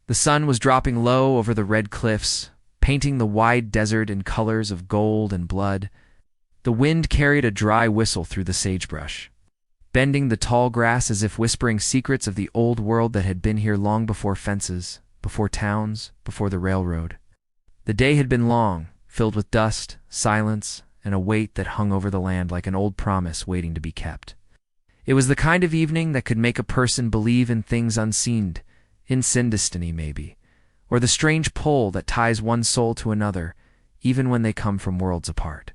The sun was dropping low over the red cliffs, painting the wide desert in colors of gold and blood. The wind carried a dry whistle through the sagebrush, bending the tall grass as if whispering secrets of the old world that had been here long before fences, before towns, before the railroad. The day had been long, filled with dust, silence, and a weight that hung over the land like an old promise waiting to be kept. It was the kind of evening that could make a person believe in things unseen, in syndestiny maybe, or the strange pull that ties one soul to another, even when they come from worlds apart.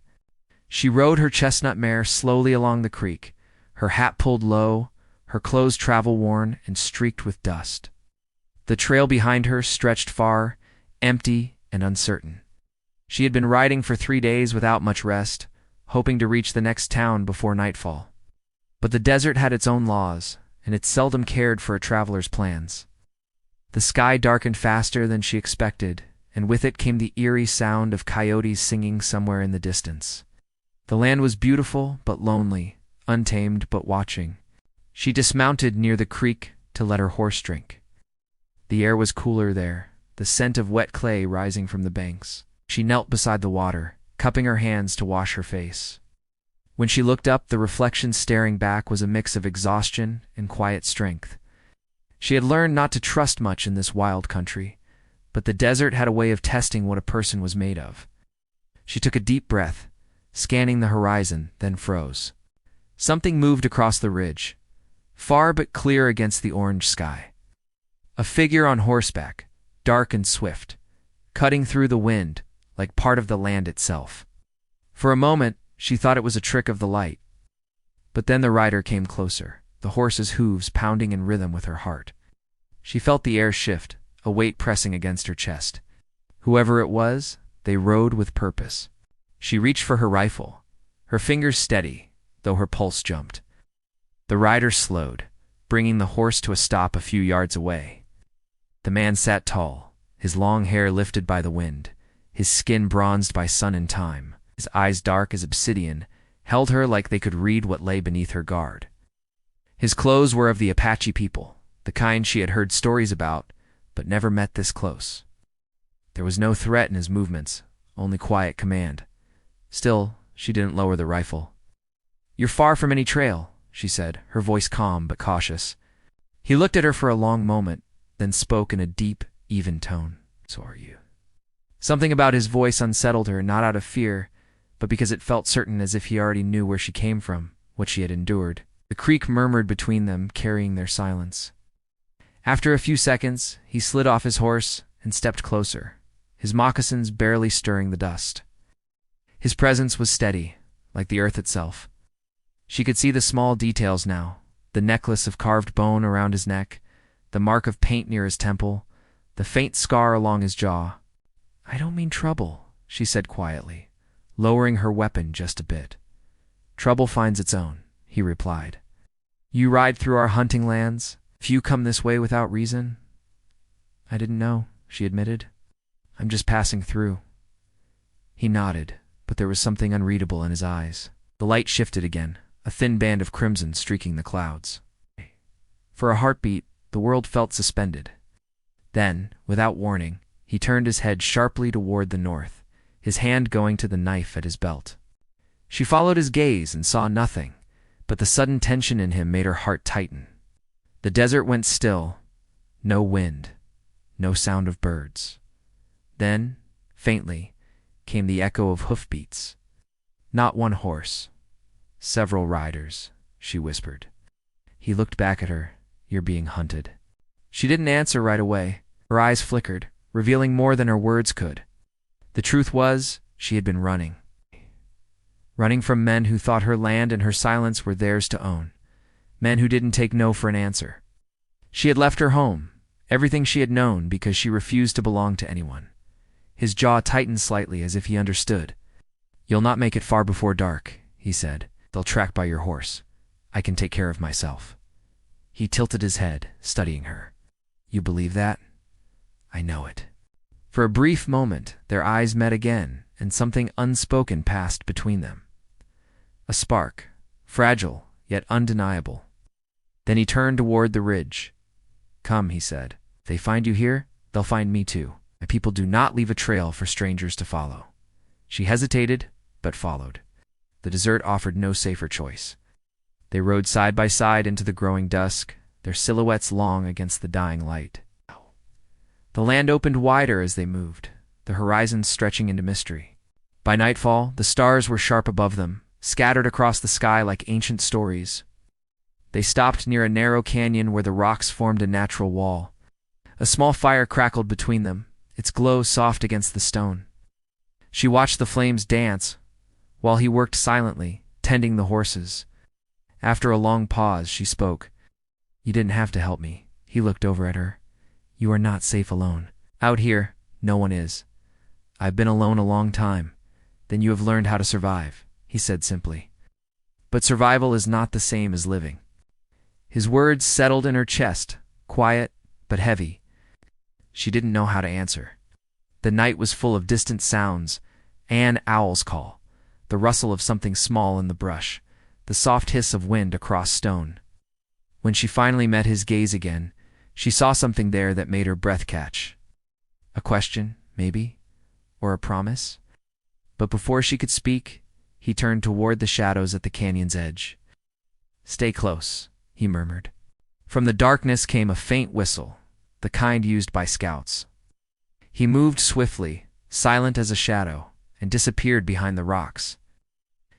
She rode her chestnut mare slowly along the creek, her hat pulled low, her clothes travel-worn and streaked with dust. The trail behind her stretched far, empty and uncertain. She had been riding for 3 days without much rest, hoping to reach the next town before nightfall. But the desert had its own laws, and it seldom cared for a traveler's plans. The sky darkened faster than she expected, and with it came the eerie sound of coyotes singing somewhere in the distance. The land was beautiful but lonely, untamed but watching. She dismounted near the creek to let her horse drink. The air was cooler there, the scent of wet clay rising from the banks. She knelt beside the water, cupping her hands to wash her face. When she looked up, the reflection staring back was a mix of exhaustion and quiet strength. She had learned not to trust much in this wild country, but the desert had a way of testing what a person was made of. She took a deep breath, scanning the horizon, then froze. Something moved across the ridge, far but clear against the orange sky. A figure on horseback, dark and swift, cutting through the wind like part of the land itself. For a moment, she thought it was a trick of the light. But then the rider came closer, the horse's hooves pounding in rhythm with her heart. She felt the air shift, a weight pressing against her chest. Whoever it was, they rode with purpose. She reached for her rifle, her fingers steady, though her pulse jumped. The rider slowed, bringing the horse to a stop a few yards away. The man sat tall, his long hair lifted by the wind, his skin bronzed by sun and time. His eyes dark as obsidian, held her like they could read what lay beneath her guard. His clothes were of the Apache people, the kind she had heard stories about, but never met this close. There was no threat in his movements, only quiet command. Still, she didn't lower the rifle. "You're far from any trail," she said, her voice calm but cautious. He looked at her for a long moment, then spoke in a deep, even tone. "So are you." Something about his voice unsettled her, not out of fear, but because it felt certain as if he already knew where she came from, what she had endured. The creek murmured between them, carrying their silence. After a few seconds, he slid off his horse and stepped closer, his moccasins barely stirring the dust. His presence was steady, like the earth itself. She could see the small details now, the necklace of carved bone around his neck, the mark of paint near his temple, the faint scar along his jaw. "I don't mean trouble," she said quietly, lowering her weapon just a bit. "Trouble finds its own," he replied. "You ride through our hunting lands. Few come this way without reason." "I didn't know," she admitted. "I'm just passing through." He nodded, but there was something unreadable in his eyes. The light shifted again, a thin band of crimson streaking the clouds. For a heartbeat, the world felt suspended. Then, without warning, he turned his head sharply toward the north, his hand going to the knife at his belt. She followed his gaze and saw nothing, but the sudden tension in him made her heart tighten. The desert went still, no wind, no sound of birds. Then, faintly, came the echo of hoofbeats. "Not one horse. Several riders," she whispered. He looked back at her. "You're being hunted." She didn't answer right away. Her eyes flickered, revealing more than her words could. The truth was, she had been running. Running from men who thought her land and her silence were theirs to own. Men who didn't take no for an answer. She had left her home, everything she had known, because she refused to belong to anyone. His jaw tightened slightly as if he understood. "You'll not make it far before dark," he said. "They'll track by your horse. I can take care of myself." He tilted his head, studying her. "You believe that?" "I know it." For a brief moment, their eyes met again, and something unspoken passed between them. A spark, fragile, yet undeniable. Then he turned toward the ridge. "Come," he said. "If they find you here, They'll find me too. My people do not leave a trail for strangers to follow." She hesitated, but followed. The desert offered no safer choice. They rode side by side into the growing dusk, their silhouettes long against the dying light. The land opened wider as they moved, the horizon stretching into mystery. By nightfall, the stars were sharp above them, scattered across the sky like ancient stories. They stopped near a narrow canyon where the rocks formed a natural wall. A small fire crackled between them, its glow soft against the stone. She watched the flames dance, while he worked silently, tending the horses. After a long pause, she spoke. "You didn't have to help me." He looked over at her. "You are not safe alone. Out here, no one is. I've been alone a long time. Then you have learned how to survive," he said simply. "But survival is not the same as living." His words settled in her chest, quiet but heavy. She didn't know how to answer. The night was full of distant sounds, an owl's call, the rustle of something small in the brush, the soft hiss of wind across stone. When she finally met his gaze again, she saw something there that made her breath catch. A question, maybe, or a promise? But before she could speak, he turned toward the shadows at the canyon's edge. "Stay close," he murmured. From the darkness came a faint whistle, the kind used by scouts. He moved swiftly, silent as a shadow, and disappeared behind the rocks.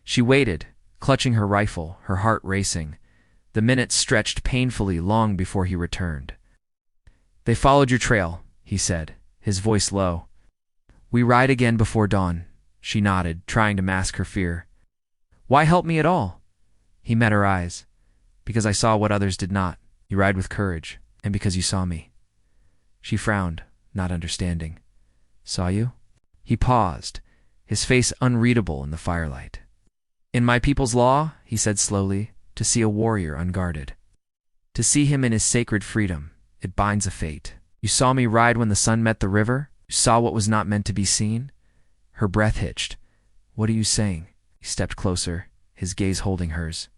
She waited, clutching her rifle, her heart racing. The minutes stretched painfully long before he returned. "They followed your trail," he said, his voice low. "We ride again before dawn." She nodded, trying to mask her fear. "Why help me at all?" He met her eyes. "Because I saw what others did not. You ride with courage, and because you saw me." She frowned, not understanding. "Saw you?" He paused, his face unreadable in the firelight. "In my people's law," he said slowly, "to see a warrior unguarded. To see him in his sacred freedom, it binds a fate. You saw me ride when the sun met the river? You saw what was not meant to be seen?" Her breath hitched. "What are you saying?" He stepped closer, his gaze holding hers.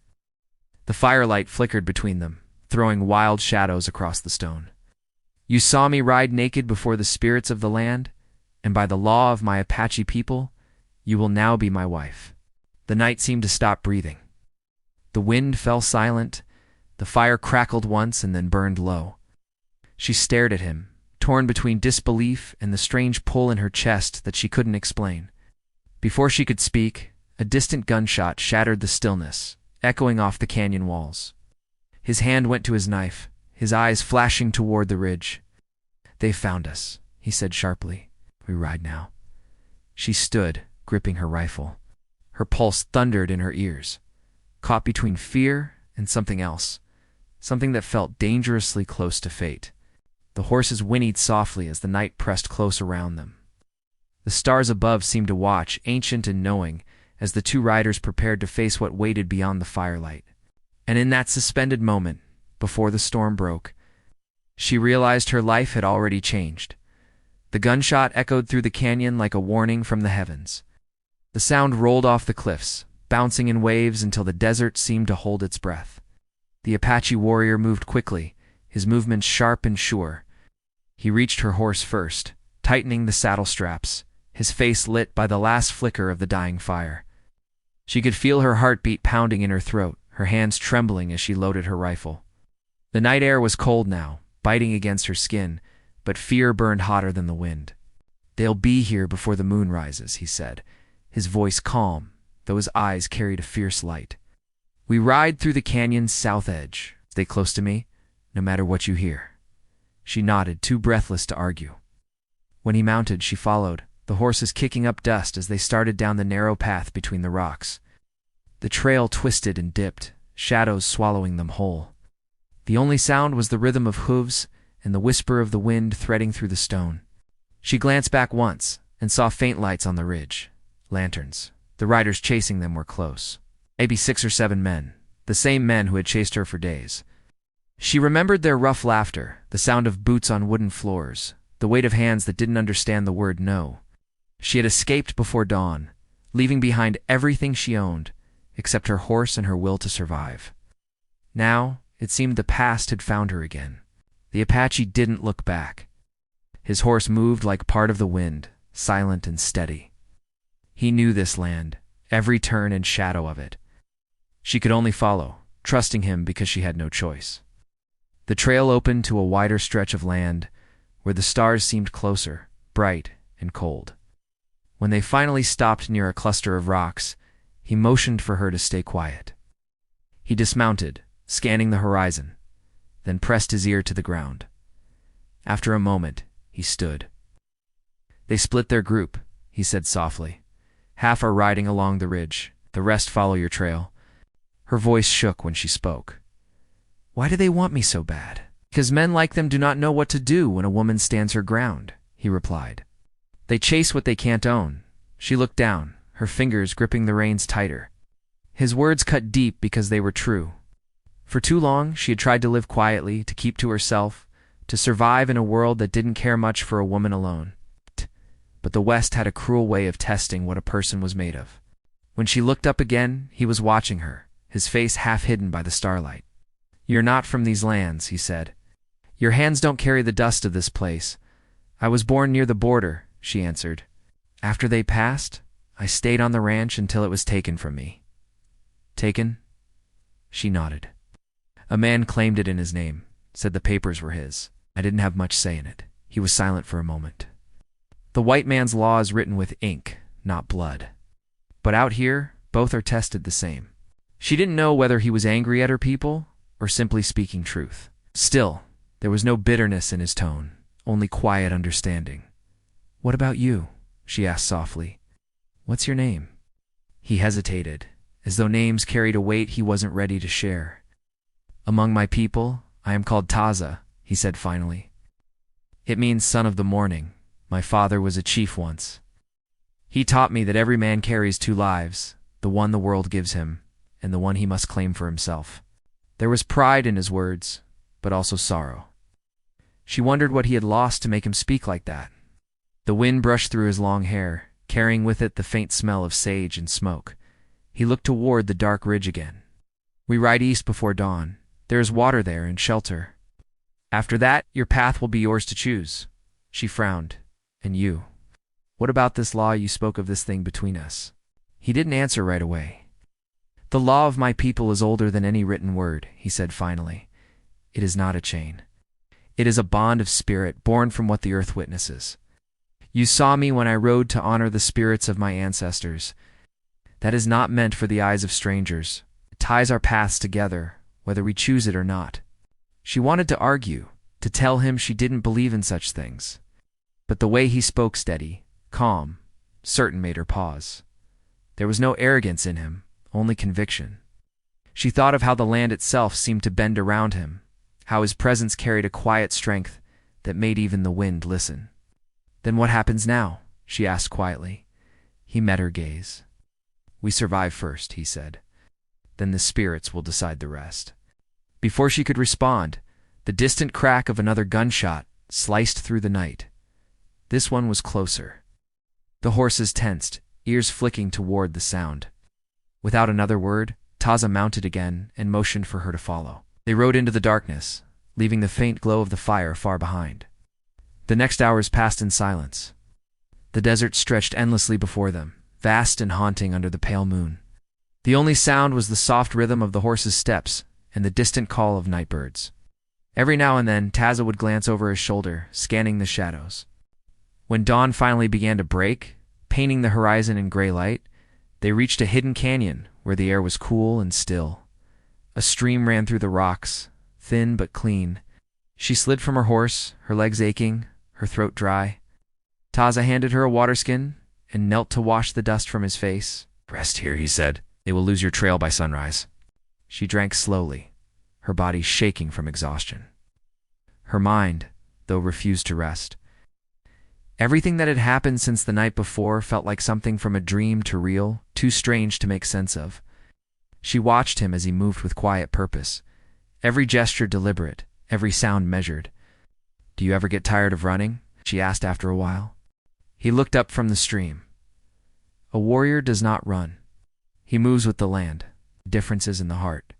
The firelight flickered between them, throwing wild shadows across the stone. "You saw me ride naked before the spirits of the land, and by the law of my Apache people, you will now be my wife." The night seemed to stop breathing. The wind fell silent, the fire crackled once and then burned low. She stared at him, torn between disbelief and the strange pull in her chest that she couldn't explain. Before she could speak, a distant gunshot shattered the stillness, echoing off the canyon walls. His hand went to his knife, his eyes flashing toward the ridge. "They've found us," he said sharply. "We ride now." She stood, gripping her rifle. Her pulse thundered in her ears, caught between fear and something else, something that felt dangerously close to fate. The horses whinnied softly as the night pressed close around them. The stars above seemed to watch, ancient and knowing, as the two riders prepared to face what waited beyond the firelight. And in that suspended moment, before the storm broke, she realized her life had already changed. The gunshot echoed through the canyon like a warning from the heavens. The sound rolled off the cliffs, bouncing in waves until the desert seemed to hold its breath. The Apache warrior moved quickly, his movements sharp and sure. He reached her horse first, tightening the saddle straps, his face lit by the last flicker of the dying fire. She could feel her heartbeat pounding in her throat, her hands trembling as she loaded her rifle. The night air was cold now, biting against her skin, but fear burned hotter than the wind. "They'll be here before the moon rises," he said, his voice calm, though his eyes carried a fierce light. "We ride through the canyon's south edge. Stay close to me, no matter what you hear." She nodded, too breathless to argue. When he mounted, she followed, the horses kicking up dust as they started down the narrow path between the rocks. The trail twisted and dipped, shadows swallowing them whole. The only sound was the rhythm of hooves and the whisper of the wind threading through the stone. She glanced back once and saw faint lights on the ridge. Lanterns. The riders chasing them were close. Maybe 6 or 7 men, the same men who had chased her for days. She remembered their rough laughter, the sound of boots on wooden floors, the weight of hands that didn't understand the word no. She had escaped before dawn, leaving behind everything she owned, except her horse and her will to survive. Now, it seemed the past had found her again. The Apache didn't look back. His horse moved like part of the wind, silent and steady. He knew this land, every turn and shadow of it. She could only follow, trusting him because she had no choice. The trail opened to a wider stretch of land where the stars seemed closer, bright and cold. When they finally stopped near a cluster of rocks, he motioned for her to stay quiet. He dismounted, scanning the horizon, then pressed his ear to the ground. After a moment, he stood. "They split their group," he said softly. "Half are riding along the ridge, the rest follow your trail." Her voice shook when she spoke. "Why do they want me so bad?" "Because men like them do not know what to do when a woman stands her ground," he replied. "They chase what they can't own." She looked down, her fingers gripping the reins tighter. His words cut deep because they were true. For too long, she had tried to live quietly, to keep to herself, to survive in a world that didn't care much for a woman alone. But the West had a cruel way of testing what a person was made of. When she looked up again, he was watching her, his face half hidden by the starlight. "You're not from these lands," he said. "Your hands don't carry the dust of this place." "I was born near the border," she answered. "After they passed, I stayed on the ranch until it was taken from me." "Taken?" She nodded. "A man claimed it in his name, said the papers were his. I didn't have much say in it." He was silent for a moment. "The white man's law is written with ink, not blood. But out here, both are tested the same." She didn't know whether he was angry at her people or simply speaking truth. Still, there was no bitterness in his tone, only quiet understanding. "What about you?" she asked softly. "What's your name?" He hesitated, as though names carried a weight he wasn't ready to share. "Among my people, I am called Taza," he said finally. "It means son of the morning. My father was a chief once. He taught me that every man carries two lives, the one the world gives him, and the one he must claim for himself." There was pride in his words, but also sorrow. She wondered what he had lost to make him speak like that. The wind brushed through his long hair, carrying with it the faint smell of sage and smoke. He looked toward the dark ridge again. "We ride east before dawn. There is water there and shelter. After that, your path will be yours to choose." She frowned. "And you? What about this law you spoke of, this thing between us?" He didn't answer right away. "The law of my people is older than any written word," he said finally. "It is not a chain. It is a bond of spirit born from what the earth witnesses. You saw me when I rode to honor the spirits of my ancestors. That is not meant for the eyes of strangers. It ties our paths together, whether we choose it or not." She wanted to argue, to tell him she didn't believe in such things. But the way he spoke, steady, calm, certain, made her pause. There was no arrogance in him, only conviction. She thought of how the land itself seemed to bend around him, how his presence carried a quiet strength that made even the wind listen. "Then what happens now?" she asked quietly. He met her gaze. "We survive first," he said. "Then the spirits will decide the rest." Before she could respond, the distant crack of another gunshot sliced through the night. This one was closer. The horses tensed, ears flicking toward the sound. Without another word, Taza mounted again and motioned for her to follow. They rode into the darkness, leaving the faint glow of the fire far behind. The next hours passed in silence. The desert stretched endlessly before them, vast and haunting under the pale moon. The only sound was the soft rhythm of the horses' steps and the distant call of night birds. Every now and then, Taza would glance over his shoulder, scanning the shadows. When dawn finally began to break, painting the horizon in gray light, they reached a hidden canyon where the air was cool and still. A stream ran through the rocks, thin but clean. She slid from her horse, her legs aching, her throat dry. Taza handed her a waterskin and knelt to wash the dust from his face. "Rest here," he said. "They will lose your trail by sunrise." She drank slowly, her body shaking from exhaustion. Her mind, though, refused to rest. Everything that had happened since the night before felt like something from a dream to real, too strange to make sense of. She watched him as he moved with quiet purpose, every gesture deliberate, every sound measured. "Do you ever get tired of running?" she asked after a while. He looked up from the stream. "A warrior does not run. He moves with the land. The difference is in the heart."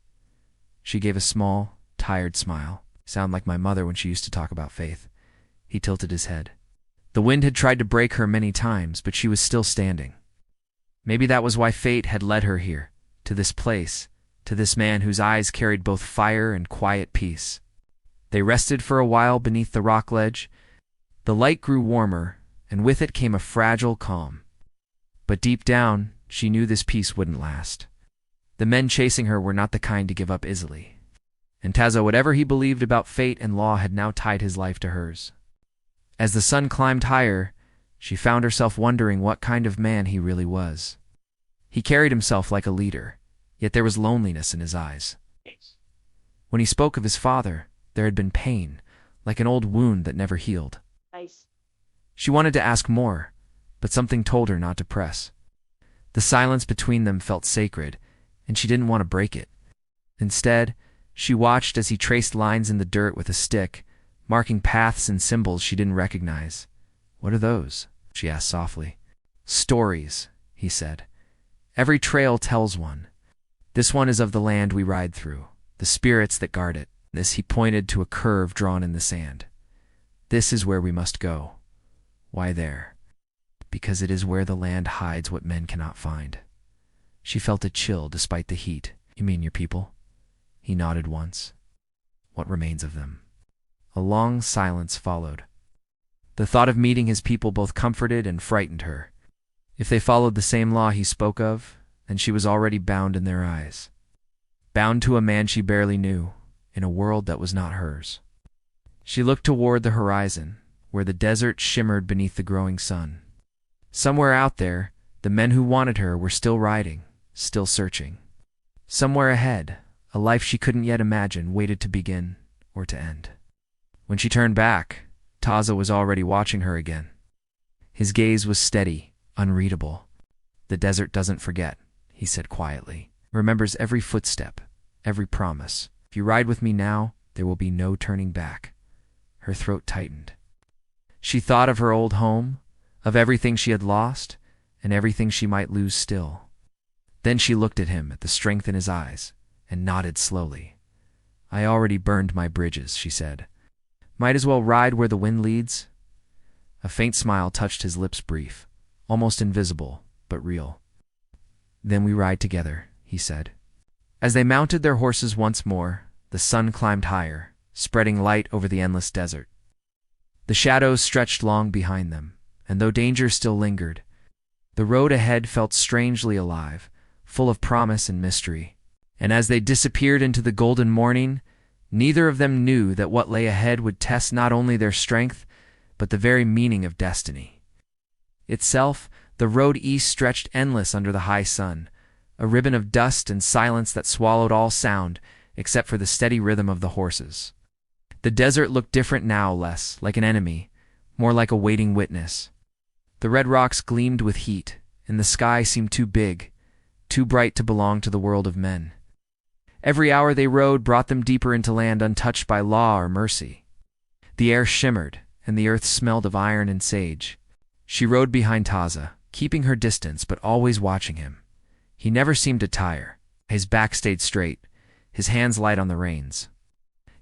She gave a small, tired smile. "Sound like my mother when she used to talk about faith." He tilted his head. The wind had tried to break her many times, but she was still standing. Maybe that was why fate had led her here, to this place, to this man whose eyes carried both fire and quiet peace. They rested for a while beneath the rock ledge. The light grew warmer, and with it came a fragile calm. But deep down, she knew this peace wouldn't last. The men chasing her were not the kind to give up easily. And Taza, whatever he believed about fate and law, had now tied his life to hers. As the sun climbed higher, she found herself wondering what kind of man he really was. He carried himself like a leader, yet there was loneliness in his eyes. When he spoke of his father, there had been pain, like an old wound that never healed. She wanted to ask more, but something told her not to press. The silence between them felt sacred, and she didn't want to break it. Instead, she watched as he traced lines in the dirt with a stick, marking paths and symbols she didn't recognize. "What are those?" she asked softly. "Stories," he said. "Every trail tells one. This one is of the land we ride through, the spirits that guard it." This he pointed to a curve drawn in the sand. "This is where we must go." "Why there?" "Because it is where the land hides what men cannot find." She felt a chill despite the heat. "You mean your people?" He nodded once. "What remains of them?" A long silence followed. The thought of meeting his people both comforted and frightened her. If they followed the same law he spoke of, then she was already bound in their eyes. Bound to a man she barely knew, in a world that was not hers. She looked toward the horizon, where the desert shimmered beneath the growing sun. Somewhere out there, the men who wanted her were still riding, still searching. Somewhere ahead, a life she couldn't yet imagine waited to begin or to end. When she turned back, Taza was already watching her again. His gaze was steady, unreadable. "The desert doesn't forget," he said quietly. "Remembers every footstep, every promise. If you ride with me now, there will be no turning back." Her throat tightened. She thought of her old home, of everything she had lost, and everything she might lose still. Then she looked at him, at the strength in his eyes, and nodded slowly. "I already burned my bridges," she said. "Might as well ride where the wind leads." A faint smile touched his lips, brief, almost invisible, but real. "Then we ride together," he said. As they mounted their horses once more, the sun climbed higher, spreading light over the endless desert. The shadows stretched long behind them, and though danger still lingered, the road ahead felt strangely alive, full of promise and mystery. And as they disappeared into the golden morning, neither of them knew that what lay ahead would test not only their strength, but the very meaning of destiny. Itself, the road east stretched endless under the high sun, a ribbon of dust and silence that swallowed all sound except for the steady rhythm of the horses. The desert looked different now, less like an enemy, more like a waiting witness. The red rocks gleamed with heat, and the sky seemed too big, too bright to belong to the world of men. Every hour they rode brought them deeper into land untouched by law or mercy. The air shimmered, and the earth smelled of iron and sage. She rode behind Taza, keeping her distance but always watching him. He never seemed to tire. His back stayed straight, his hands light on the reins,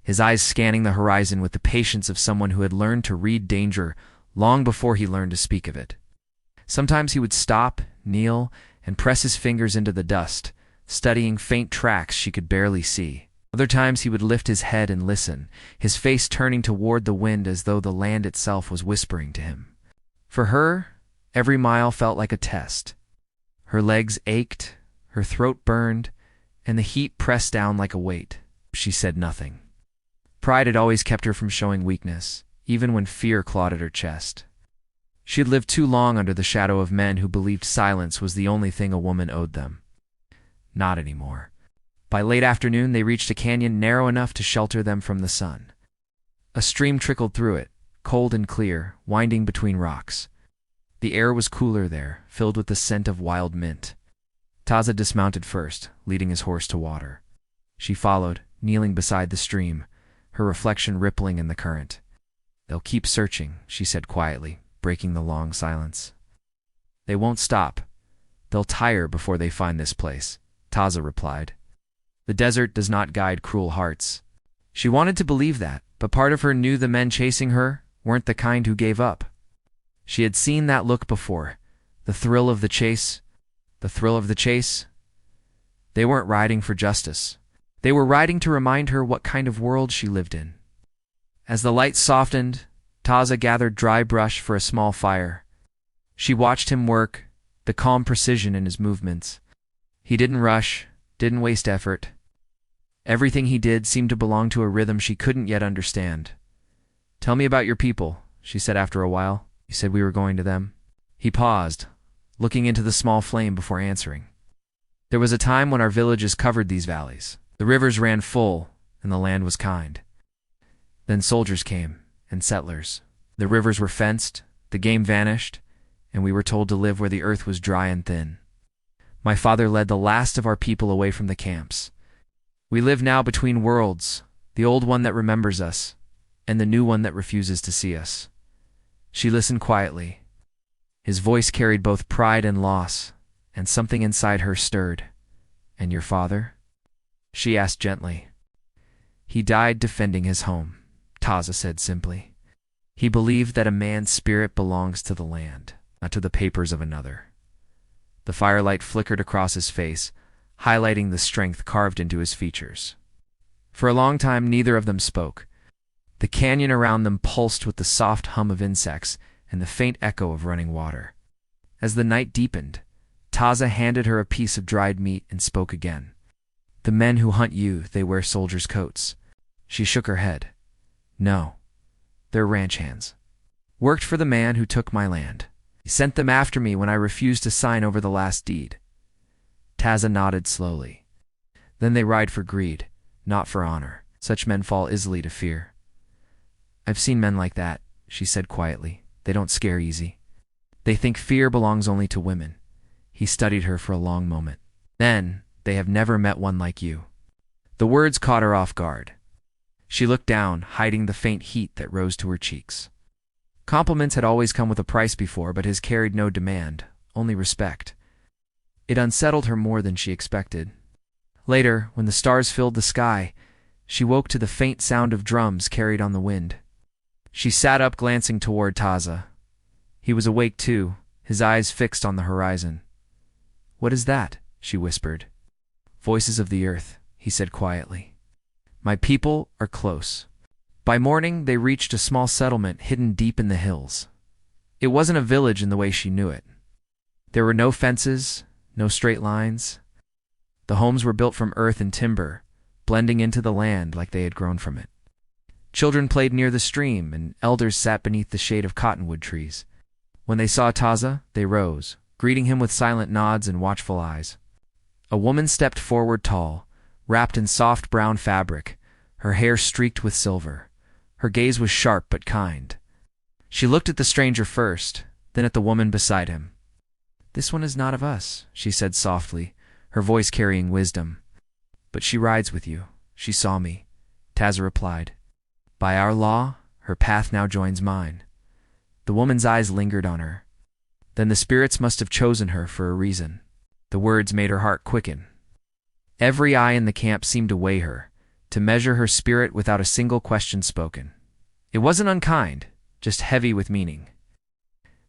his eyes scanning the horizon with the patience of someone who had learned to read danger long before he learned to speak of it. Sometimes he would stop, kneel, and press his fingers into the dust, studying faint tracks she could barely see. Other times he would lift his head and listen, his face turning toward the wind as though the land itself was whispering to him. For her, every mile felt like a test. Her legs ached, her throat burned, and the heat pressed down like a weight. She said nothing. Pride had always kept her from showing weakness, even when fear clawed at her chest. She had lived too long under the shadow of men who believed silence was the only thing a woman owed them. Not anymore. By late afternoon, they reached a canyon narrow enough to shelter them from the sun. A stream trickled through it, cold and clear, winding between rocks. The air was cooler there, filled with the scent of wild mint. Taza dismounted first, leading his horse to water. She followed, kneeling beside the stream, her reflection rippling in the current. "They'll keep searching," she said quietly, breaking the long silence. "They won't stop. They'll tire before they find this place," Taza replied. "The desert does not guide cruel hearts." She wanted to believe that, but part of her knew the men chasing her weren't the kind who gave up. She had seen that look before, the thrill of the chase. The thrill of the chase? They weren't riding for justice. They were riding to remind her what kind of world she lived in. As the light softened, Taza gathered dry brush for a small fire. She watched him work, the calm precision in his movements. He didn't rush, didn't waste effort. Everything he did seemed to belong to a rhythm she couldn't yet understand. "Tell me about your people," she said after a while. "You said we were going to them." He paused, looking into the small flame before answering. "There was a time when our villages covered these valleys. The rivers ran full, and the land was kind. Then soldiers came, and settlers. The rivers were fenced, the game vanished, and we were told to live where the earth was dry and thin. My father led the last of our people away from the camps. We live now between worlds, the old one that remembers us, and the new one that refuses to see us." She listened quietly. His voice carried both pride and loss, and something inside her stirred. "And your father?" she asked gently. "He died defending his home," Taza said simply. "He believed that a man's spirit belongs to the land, not to the papers of another." The firelight flickered across his face, highlighting the strength carved into his features. For a long time, neither of them spoke. The canyon around them pulsed with the soft hum of insects and the faint echo of running water. As the night deepened, Taza handed her a piece of dried meat and spoke again. "The men who hunt you, they wear soldiers' coats." She shook her head. "No, they're ranch hands. Worked for the man who took my land. He sent them after me when I refused to sign over the last deed." Taza nodded slowly. "Then they ride for greed, not for honor. Such men fall easily to fear." "I've seen men like that," she said quietly. "They don't scare easy. They think fear belongs only to women." He studied her for a long moment. "Then they have never met one like you." The words caught her off guard. She looked down, hiding the faint heat that rose to her cheeks. Compliments had always come with a price before, but his carried no demand, only respect. It unsettled her more than she expected. Later, when the stars filled the sky, she woke to the faint sound of drums carried on the wind. She sat up, glancing toward Taza. He was awake too, his eyes fixed on the horizon. "What is that?" she whispered. "Voices of the earth," he said quietly. "My people are close." By morning, they reached a small settlement hidden deep in the hills. It wasn't a village in the way she knew it. There were no fences, no straight lines. The homes were built from earth and timber, blending into the land like they had grown from it. Children played near the stream, and elders sat beneath the shade of cottonwood trees. When they saw Taza, they rose, greeting him with silent nods and watchful eyes. A woman stepped forward tall, wrapped in soft brown fabric, her hair streaked with silver. Her gaze was sharp but kind. She looked at the stranger first, then at the woman beside him. "This one is not of us," she said softly, her voice carrying wisdom. "But she rides with you. She saw me," Taza replied. "By our law, her path now joins mine." The woman's eyes lingered on her. Then the spirits must have chosen her for a reason. The words made her heart quicken. Every eye in the camp seemed to weigh her, to measure her spirit without a single question spoken. It wasn't unkind, just heavy with meaning.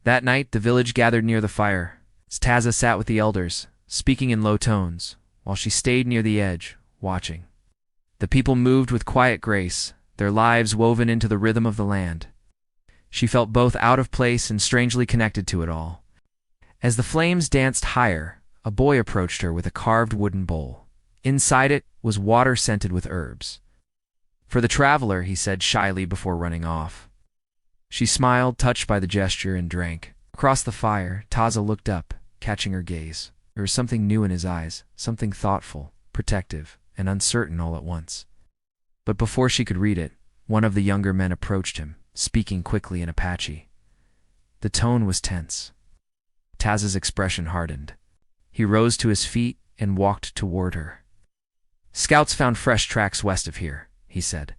That night, the village gathered near the fire. Taza sat with the elders, speaking in low tones, while she stayed near the edge, watching. The people moved with quiet grace, their lives woven into the rhythm of the land. She felt both out of place and strangely connected to it all. As the flames danced higher, a boy approached her with a carved wooden bowl. Inside it was water scented with herbs. "For the traveler," he said shyly before running off. She smiled, touched by the gesture, and drank. Across the fire, Taza looked up, catching her gaze. There was something new in his eyes, something thoughtful, protective, and uncertain all at once. But before she could read it, one of the younger men approached him, speaking quickly in Apache. The tone was tense. Taza's expression hardened. He rose to his feet and walked toward her. "Scouts found fresh tracks west of here," he said.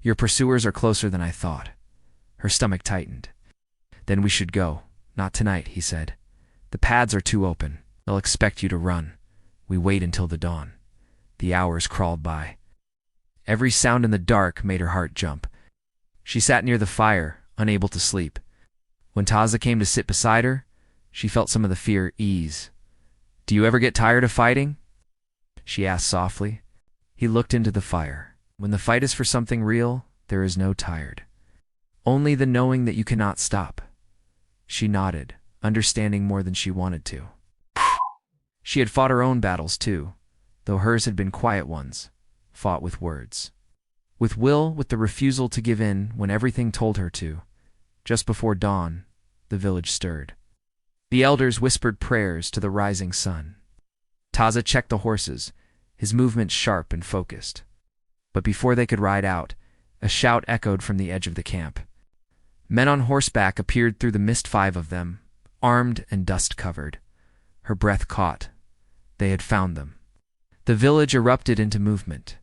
"Your pursuers are closer than I thought." Her stomach tightened. "Then we should go. Not tonight," he said. "The paths are too open. They'll expect you to run. We wait until the dawn." The hours crawled by. Every sound in the dark made her heart jump. She sat near the fire, unable to sleep. When Taza came to sit beside her, she felt some of the fear ease. "Do you ever get tired of fighting?" she asked softly. He looked into the fire. "When the fight is for something real, there is no tired. Only the knowing that you cannot stop." She nodded, understanding more than she wanted to. She had fought her own battles too, though hers had been quiet ones, fought with words. With will, with the refusal to give in when everything told her to. Just before dawn, the village stirred. The elders whispered prayers to the rising sun. Taza checked the horses, his movements sharp and focused. But before they could ride out, a shout echoed from the edge of the camp. Men on horseback appeared through the mist, 5 of them, armed and dust-covered. Her breath caught. They had found them. The village erupted into movement.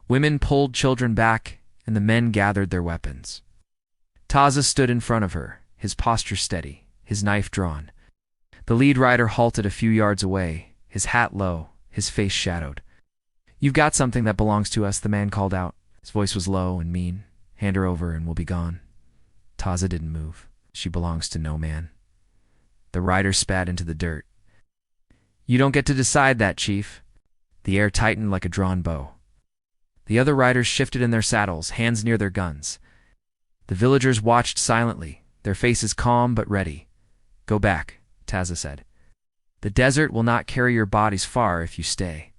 Women pulled children back, and the men gathered their weapons. Taza stood in front of her, his posture steady, his knife drawn. The lead rider halted a few yards away, his hat low, his face shadowed. "You've got something that belongs to us," the man called out. His voice was low and mean. "Hand her over and we'll be gone." Taza didn't move. "She belongs to no man." The rider spat into the dirt. "You don't get to decide that, Chief." The air tightened like a drawn bow. The other riders shifted in their saddles, hands near their guns. The villagers watched silently, their faces calm but ready. "Go back," Taza said. "The desert will not carry your bodies far if you stay."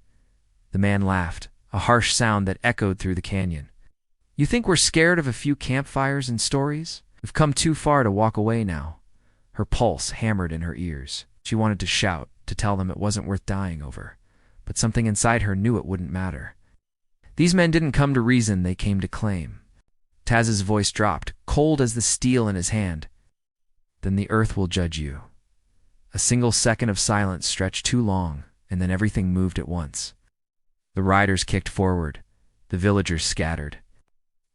The man laughed, a harsh sound that echoed through the canyon. "You think we're scared of a few campfires and stories? We've come too far to walk away now." Her pulse hammered in her ears. She wanted to shout, to tell them it wasn't worth dying over. But something inside her knew it wouldn't matter. These men didn't come to reason, they came to claim. Taz's voice dropped, cold as the steel in his hand. "Then the earth will judge you." A single second of silence stretched too long, and then everything moved at once. The riders kicked forward. The villagers scattered.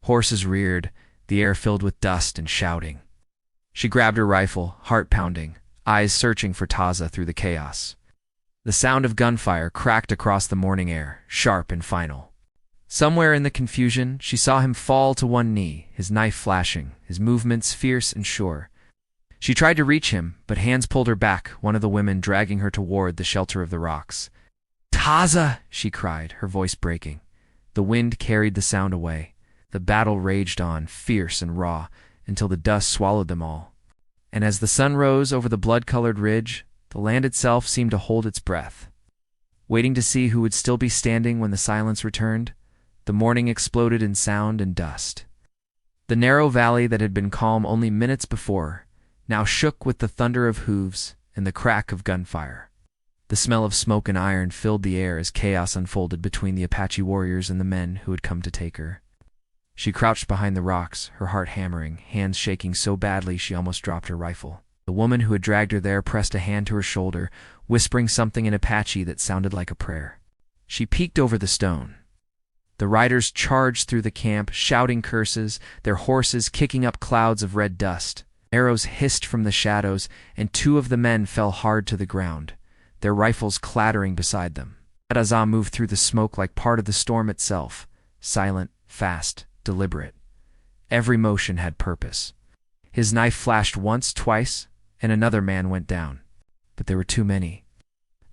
Horses reared, the air filled with dust and shouting. She grabbed her rifle, heart pounding, eyes searching for Taza through the chaos. The sound of gunfire cracked across the morning air, sharp and final. Somewhere in the confusion, she saw him fall to one knee, his knife flashing, his movements fierce and sure. She tried to reach him, but hands pulled her back, one of the women dragging her toward the shelter of the rocks. "Taza!" she cried, her voice breaking. The wind carried the sound away. The battle raged on, fierce and raw, until the dust swallowed them all. And as the sun rose over the blood-colored ridge, the land itself seemed to hold its breath. Waiting to see who would still be standing when the silence returned, the morning exploded in sound and dust. The narrow valley that had been calm only minutes before now shook with the thunder of hooves and the crack of gunfire. The smell of smoke and iron filled the air as chaos unfolded between the Apache warriors and the men who had come to take her. She crouched behind the rocks, her heart hammering, hands shaking so badly she almost dropped her rifle. The woman who had dragged her there pressed a hand to her shoulder, whispering something in Apache that sounded like a prayer. She peeked over the stone. The riders charged through the camp, shouting curses, their horses kicking up clouds of red dust. Arrows hissed from the shadows, and 2 of the men fell hard to the ground, their rifles clattering beside them. Taza moved through the smoke like part of the storm itself, silent, fast, deliberate. Every motion had purpose. His knife flashed once, twice, and another man went down. But there were too many.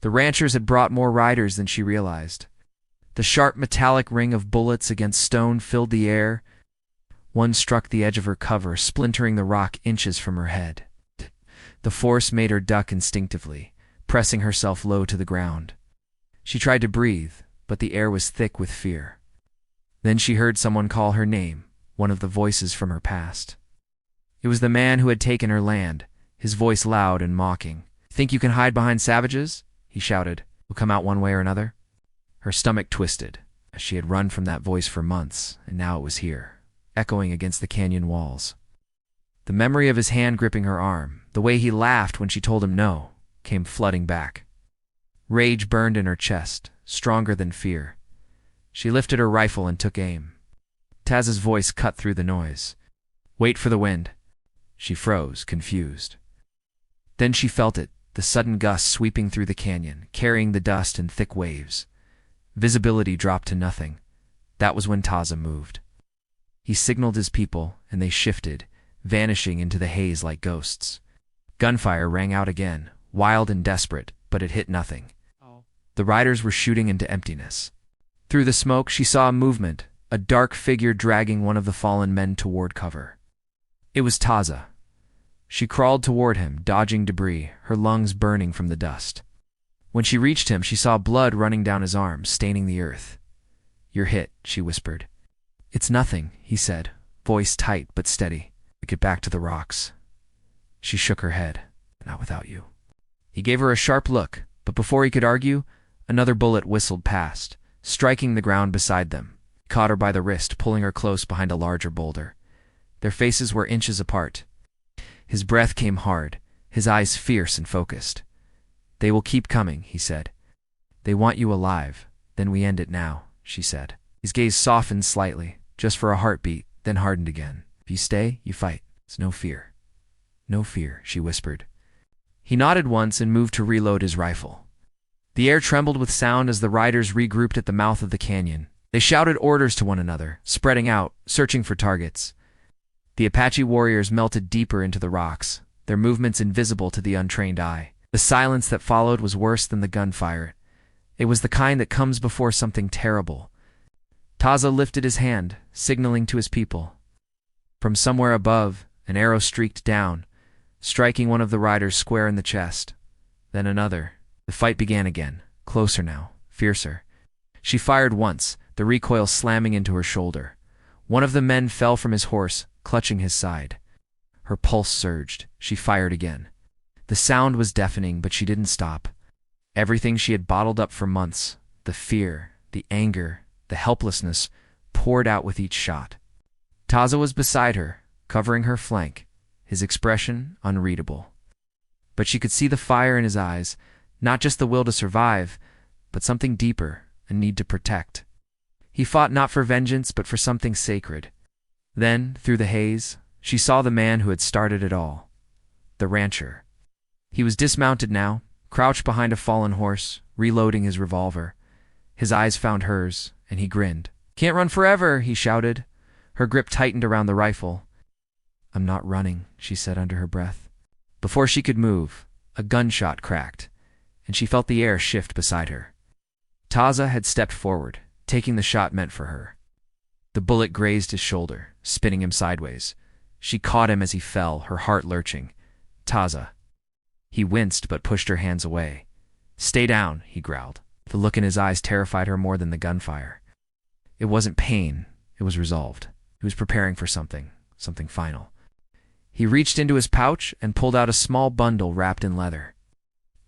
The ranchers had brought more riders than she realized. The sharp metallic ring of bullets against stone filled the air. One struck the edge of her cover, splintering the rock inches from her head. The force made her duck instinctively, pressing herself low to the ground. She tried to breathe, but the air was thick with fear. Then she heard someone call her name, one of the voices from her past. It was the man who had taken her land, his voice loud and mocking. "Think you can hide behind savages?" he shouted. "We'll come out one way or another." Her stomach twisted. She had run from that voice for months, and now it was here, echoing against the canyon walls. The memory of his hand gripping her arm, the way he laughed when she told him no, came flooding back. Rage burned in her chest, stronger than fear. She lifted her rifle and took aim. Taz's voice cut through the noise. "Wait for the wind." She froze, confused. Then she felt it, the sudden gust sweeping through the canyon, carrying the dust in thick waves. Visibility dropped to nothing. That was when Taza moved. He signaled his people, and they shifted, vanishing into the haze like ghosts. Gunfire rang out again, wild and desperate, but it hit nothing. The riders were shooting into emptiness. Through the smoke, she saw a movement, a dark figure dragging one of the fallen men toward cover. It was Taza. She crawled toward him, dodging debris, her lungs burning from the dust. When she reached him, she saw blood running down his arms, staining the earth. "You're hit," she whispered. "It's nothing," he said, voice tight but steady. "We get back to the rocks." She shook her head. "Not without you." He gave her a sharp look, but before he could argue, another bullet whistled past, striking the ground beside them. He caught her by the wrist, pulling her close behind a larger boulder. Their faces were inches apart. His breath came hard, his eyes fierce and focused. "They will keep coming," he said. "They want you alive. Then we end it now," she said. His gaze softened slightly, just for a heartbeat, then hardened again. "If you stay, you fight. It's no fear." "No fear," she whispered. He nodded once and moved to reload his rifle. The air trembled with sound as the riders regrouped at the mouth of the canyon. They shouted orders to one another, spreading out, searching for targets. The Apache warriors melted deeper into the rocks, their movements invisible to the untrained eye. The silence that followed was worse than the gunfire. It was the kind that comes before something terrible. Taza lifted his hand, signaling to his people. From somewhere above, an arrow streaked down, striking one of the riders square in the chest. Then another. The fight began again, closer now, fiercer. She fired once, the recoil slamming into her shoulder. One of the men fell from his horse, clutching his side. Her pulse surged. She fired again. The sound was deafening, but she didn't stop. Everything she had bottled up for months, the fear, the anger, the helplessness, poured out with each shot. Taza was beside her, covering her flank, his expression unreadable. But she could see the fire in his eyes, not just the will to survive, but something deeper, a need to protect. He fought not for vengeance, but for something sacred. Then, through the haze, she saw the man who had started it all, the rancher. He was dismounted now, crouched behind a fallen horse, reloading his revolver. His eyes found hers, and he grinned. "Can't run forever," he shouted. Her grip tightened around the rifle. "I'm not running," she said under her breath. Before she could move, a gunshot cracked, and she felt the air shift beside her. Taza had stepped forward, taking the shot meant for her. The bullet grazed his shoulder, spinning him sideways. She caught him as he fell, her heart lurching. "Taza." He winced but pushed her hands away. "Stay down," he growled. The look in his eyes terrified her more than the gunfire. It wasn't pain, it was resolved. He was preparing for something final. He reached into his pouch and pulled out a small bundle wrapped in leather.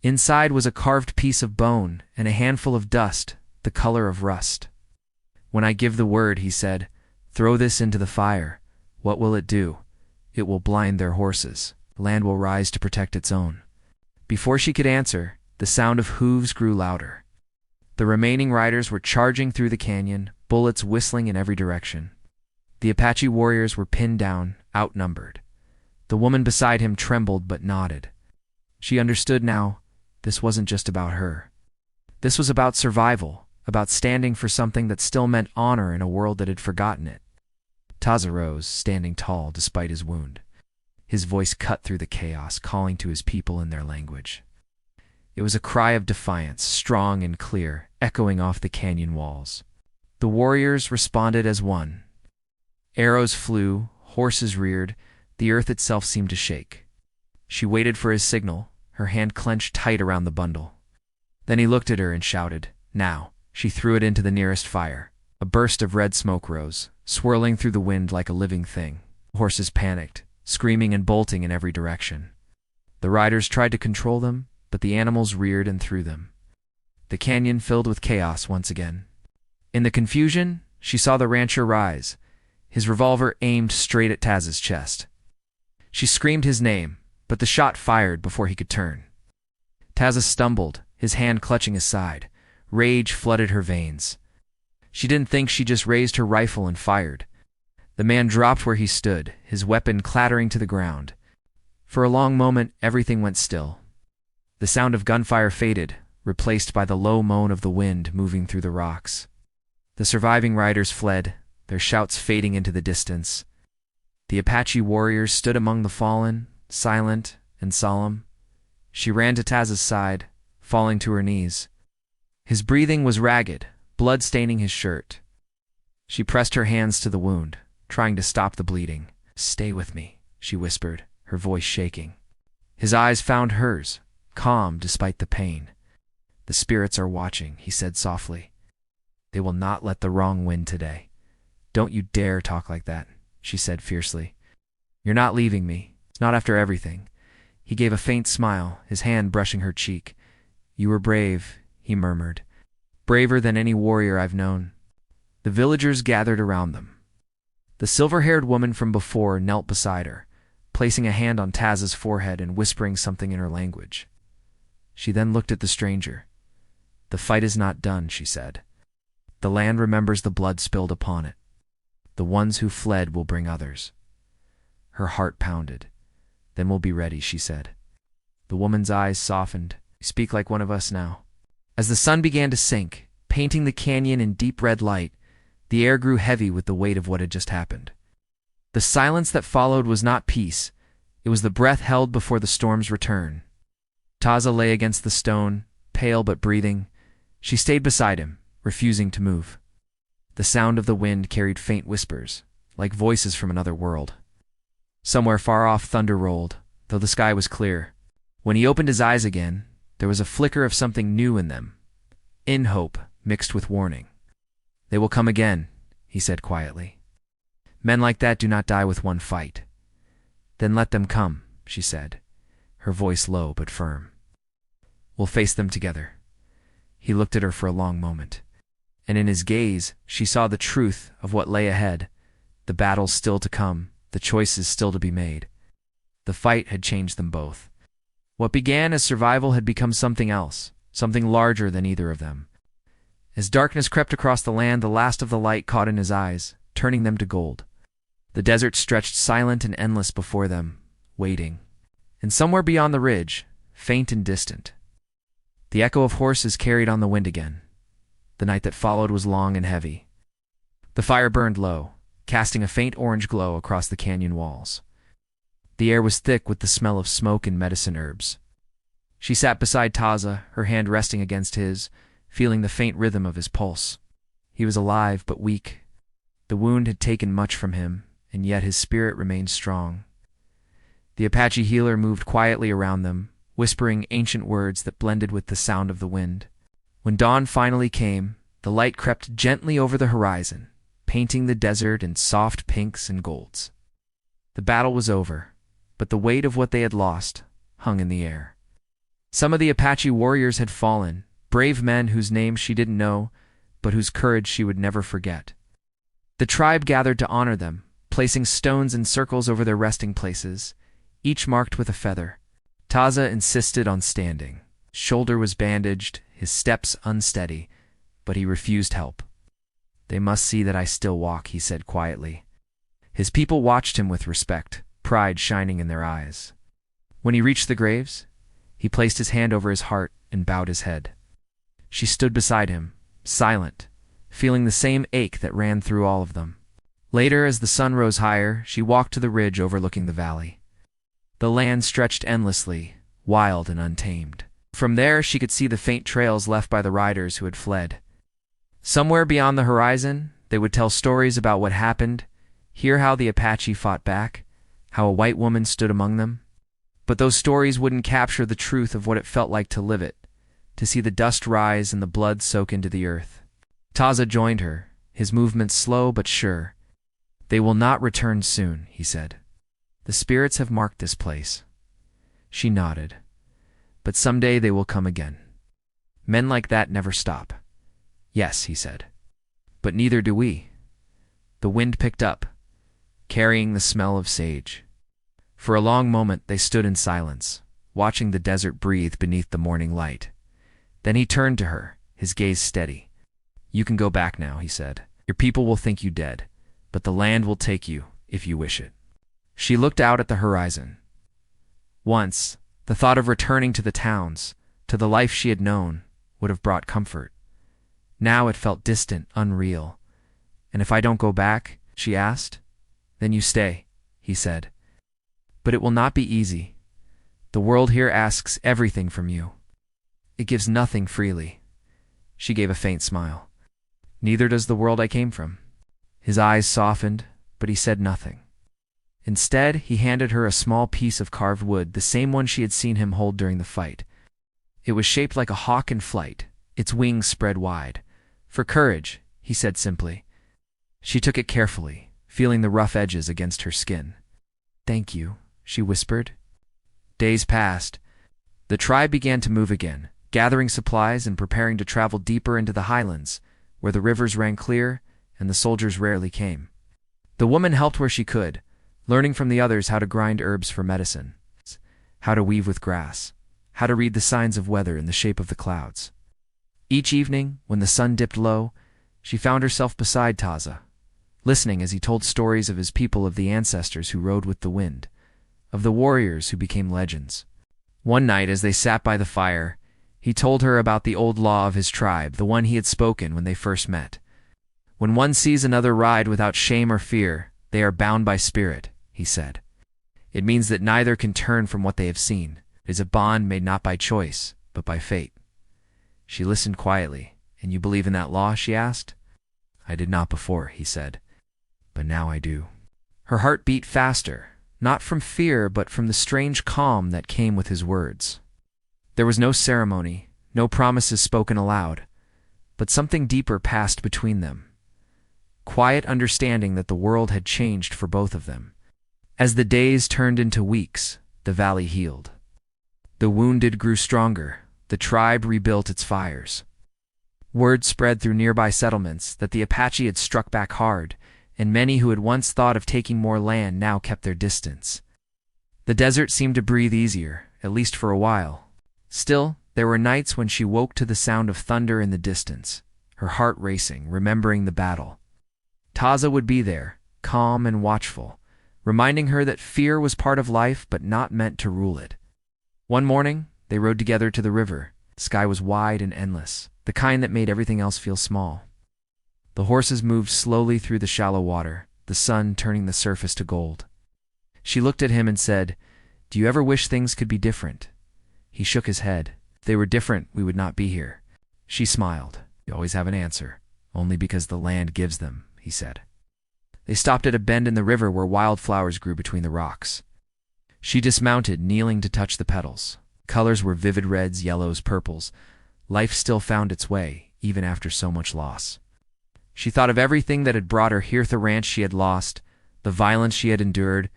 Inside was a carved piece of bone and a handful of dust, the color of rust. "When I give the word," he said, "throw this into the fire. What will it do? It will blind their horses. Land will rise to protect its own." Before she could answer, the sound of hooves grew louder. The remaining riders were charging through the canyon, bullets whistling in every direction. The Apache warriors were pinned down, outnumbered. The woman beside him trembled but nodded. She understood now. This wasn't just about her. This was about survival, about standing for something that still meant honor in a world that had forgotten it. Taza rose, standing tall despite his wound. His voice cut through the chaos, calling to his people in their language. It was a cry of defiance, strong and clear, echoing off the canyon walls. The warriors responded as one. Arrows flew, horses reared, the earth itself seemed to shake. She waited for his signal, her hand clenched tight around the bundle. Then he looked at her and shouted, "Now." She threw it into the nearest fire. A burst of red smoke rose, swirling through the wind like a living thing. Horses panicked, screaming and bolting in every direction. The riders tried to control them, but the animals reared and threw them. The canyon filled with chaos once again. In the confusion, she saw the rancher rise, his revolver aimed straight at Taz's chest. She screamed his name, but the shot fired before he could turn. Taza stumbled, his hand clutching his side. Rage flooded her veins. She didn't think, she just raised her rifle and fired. The man dropped where he stood, his weapon clattering to the ground. For a long moment, everything went still. The sound of gunfire faded, replaced by the low moan of the wind moving through the rocks. The surviving riders fled, their shouts fading into the distance. The Apache warriors stood among the fallen, silent and solemn. She ran to Taz's side, falling to her knees. His breathing was ragged, blood staining his shirt. She pressed her hands to the wound, trying to stop the bleeding. "Stay with me," she whispered, her voice shaking. His eyes found hers, calm despite the pain. "The spirits are watching," he said softly. "They will not let the wrong win today." "Don't you dare talk like that," she said fiercely. "You're not leaving me. It's not after everything." He gave a faint smile, his hand brushing her cheek. "You were brave," he murmured. "Braver than any warrior I've known." The villagers gathered around them. The silver-haired woman from before knelt beside her, placing a hand on Taz's forehead and whispering something in her language. She then looked at the stranger. "The fight is not done," she said. "The land remembers the blood spilled upon it. The ones who fled will bring others." Her heart pounded. "Then we'll be ready," she said. The woman's eyes softened. "You speak like one of us now." As the sun began to sink, painting the canyon in deep red light, the air grew heavy with the weight of what had just happened. The silence that followed was not peace. It was the breath held before the storm's return. Taza lay against the stone, pale but breathing. She stayed beside him, refusing to move. The sound of the wind carried faint whispers, like voices from another world. Somewhere far off thunder rolled, though the sky was clear. When he opened his eyes again, there was a flicker of something new in them, in hope mixed with warning. "They will come again," he said quietly. "Men like that do not die with one fight." "Then let them come," she said, her voice low but firm. "We'll face them together." He looked at her for a long moment, and in his gaze she saw the truth of what lay ahead, the battles still to come, the choices still to be made. The fight had changed them both. What began as survival had become something else, something larger than either of them. As darkness crept across the land, the last of the light caught in his eyes, turning them to gold. The desert stretched silent and endless before them, waiting. And somewhere beyond the ridge, faint and distant, the echo of horses carried on the wind again. The night that followed was long and heavy. The fire burned low, casting a faint orange glow across the canyon walls. The air was thick with the smell of smoke and medicine herbs. She sat beside Taza, her hand resting against his, feeling the faint rhythm of his pulse. He was alive but weak. The wound had taken much from him, and yet his spirit remained strong. The Apache healer moved quietly around them, whispering ancient words that blended with the sound of the wind. When dawn finally came, the light crept gently over the horizon, painting the desert in soft pinks and golds. The battle was over, but the weight of what they had lost hung in the air. Some of the Apache warriors had fallen, brave men whose names she didn't know, but whose courage she would never forget. The tribe gathered to honor them, placing stones in circles over their resting places, each marked with a feather. Taza insisted on standing. His shoulder was bandaged, his steps unsteady, but he refused help. "They must see that I still walk," he said quietly. His people watched him with respect, pride shining in their eyes. When he reached the graves, he placed his hand over his heart and bowed his head. She stood beside him, silent, feeling the same ache that ran through all of them. Later, as the sun rose higher, she walked to the ridge overlooking the valley. The land stretched endlessly, wild and untamed. From there, she could see the faint trails left by the riders who had fled. Somewhere beyond the horizon, they would tell stories about what happened, hear how the Apache fought back, how a white woman stood among them. But those stories wouldn't capture the truth of what it felt like to live it, to see the dust rise and the blood soak into the earth. Taza joined her, his movements slow but sure. "They will not return soon," he said. "The spirits have marked this place." She nodded. "But someday they will come again. Men like that never stop." "Yes," he said. "But neither do we." The wind picked up, carrying the smell of sage. For a long moment they stood in silence, watching the desert breathe beneath the morning light. Then he turned to her, his gaze steady. "You can go back now," he said. "Your people will think you dead, but the land will take you if you wish it." She looked out at the horizon. Once, the thought of returning to the towns, to the life she had known, would have brought comfort. Now it felt distant, unreal. "And if I don't go back?" she asked. "Then you stay," he said. "But it will not be easy. The world here asks everything from you. It gives nothing freely." She gave a faint smile. "Neither does the world I came from." His eyes softened, but he said nothing. Instead, he handed her a small piece of carved wood, the same one she had seen him hold during the fight. It was shaped like a hawk in flight, its wings spread wide. "For courage," he said simply. She took it carefully, feeling the rough edges against her skin. "Thank you," she whispered. Days passed. The tribe began to move again, gathering supplies and preparing to travel deeper into the highlands, where the rivers ran clear and the soldiers rarely came. The woman helped where she could, learning from the others how to grind herbs for medicine, how to weave with grass, how to read the signs of weather in the shape of the clouds. Each evening, when the sun dipped low, she found herself beside Taza, listening as he told stories of his people, of the ancestors who rode with the wind, of the warriors who became legends. One night, as they sat by the fire, he told her about the old law of his tribe, the one he had spoken when they first met. "When one sees another ride without shame or fear, they are bound by spirit," he said. "It means that neither can turn from what they have seen. It is a bond made not by choice, but by fate." She listened quietly. "And you believe in that law?" she asked. "I did not before," he said, "but now I do." Her heart beat faster, not from fear, but from the strange calm that came with his words. There was no ceremony, no promises spoken aloud, but something deeper passed between them. Quiet understanding that the world had changed for both of them. As the days turned into weeks, the valley healed. The wounded grew stronger, the tribe rebuilt its fires. Word spread through nearby settlements that the Apache had struck back hard, and many who had once thought of taking more land now kept their distance. The desert seemed to breathe easier, at least for a while. Still, there were nights when she woke to the sound of thunder in the distance, her heart racing, remembering the battle. Taza would be there, calm and watchful, reminding her that fear was part of life but not meant to rule it. One morning, they rode together to the river. The sky was wide and endless, the kind that made everything else feel small. The horses moved slowly through the shallow water, the sun turning the surface to gold. She looked at him and said, "Do you ever wish things could be different?" He shook his head. "If they were different, we would not be here." She smiled. "You always have an answer, only because the land gives them," he said. They stopped at a bend in the river where wildflowers grew between the rocks. She dismounted, kneeling to touch the petals. Colors were vivid reds, yellows, purples. Life still found its way, even after so much loss. She thought of everything that had brought her here, the ranch she had lost, the violence she had endured,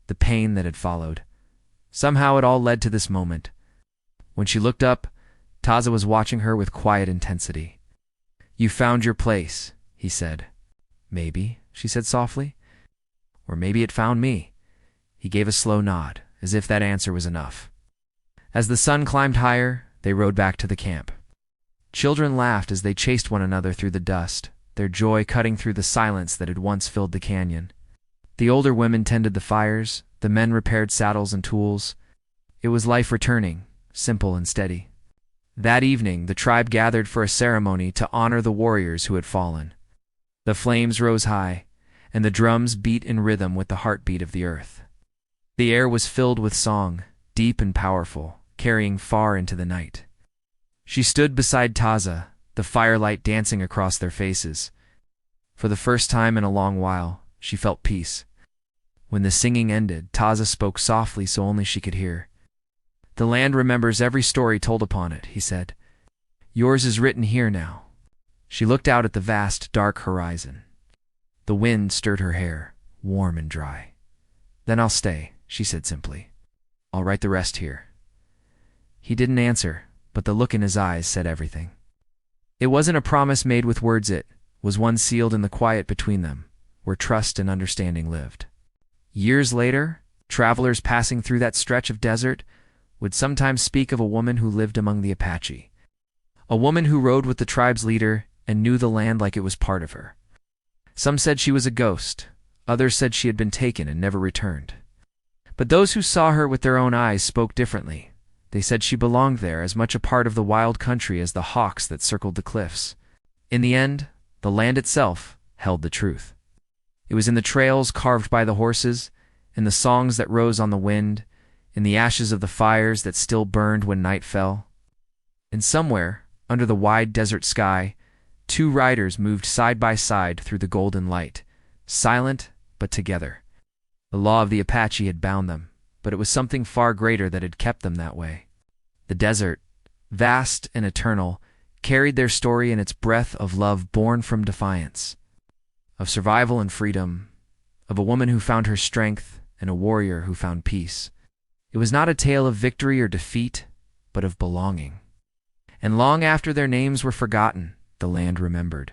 the pain that had followed. Somehow it all led to this moment. When she looked up, Taza was watching her with quiet intensity. "You found your place," he said. "Maybe," she said softly. "Or maybe it found me." He gave a slow nod, as if that answer was enough. As the sun climbed higher, they rode back to the camp. Children laughed as they chased one another through the dust, their joy cutting through the silence that had once filled the canyon. The older women tended the fires, the men repaired saddles and tools. It was life returning, simple and steady. That evening, the tribe gathered for a ceremony to honor the warriors who had fallen. The flames rose high, and the drums beat in rhythm with the heartbeat of the earth. The air was filled with song, deep and powerful, carrying far into the night. She stood beside Taza, the firelight dancing across their faces. For the first time in a long while, she felt peace. When the singing ended, Taza spoke softly so only she could hear. "The land remembers every story told upon it," he said. "Yours is written here now." She looked out at the vast, dark horizon. The wind stirred her hair, warm and dry. "Then I'll stay," she said simply. "I'll write the rest here." He didn't answer, but the look in his eyes said everything. It wasn't a promise made with words, it was one sealed in the quiet between them, where trust and understanding lived. Years later, travelers passing through that stretch of desert would sometimes speak of a woman who lived among the Apache. A woman who rode with the tribe's leader and knew the land like it was part of her. Some said she was a ghost, others said she had been taken and never returned. But those who saw her with their own eyes spoke differently. They said she belonged there, as much a part of the wild country as the hawks that circled the cliffs. In the end, the land itself held the truth. It was in the trails carved by the horses, in the songs that rose on the wind, in the ashes of the fires that still burned when night fell. And somewhere, under the wide desert sky, two riders moved side by side through the golden light, silent but together. The law of the Apache had bound them, but it was something far greater that had kept them that way. The desert, vast and eternal, carried their story in its breath of love born from defiance, of survival and freedom, of a woman who found her strength and a warrior who found peace. It was not a tale of victory or defeat, but of belonging. And long after their names were forgotten, the land remembered.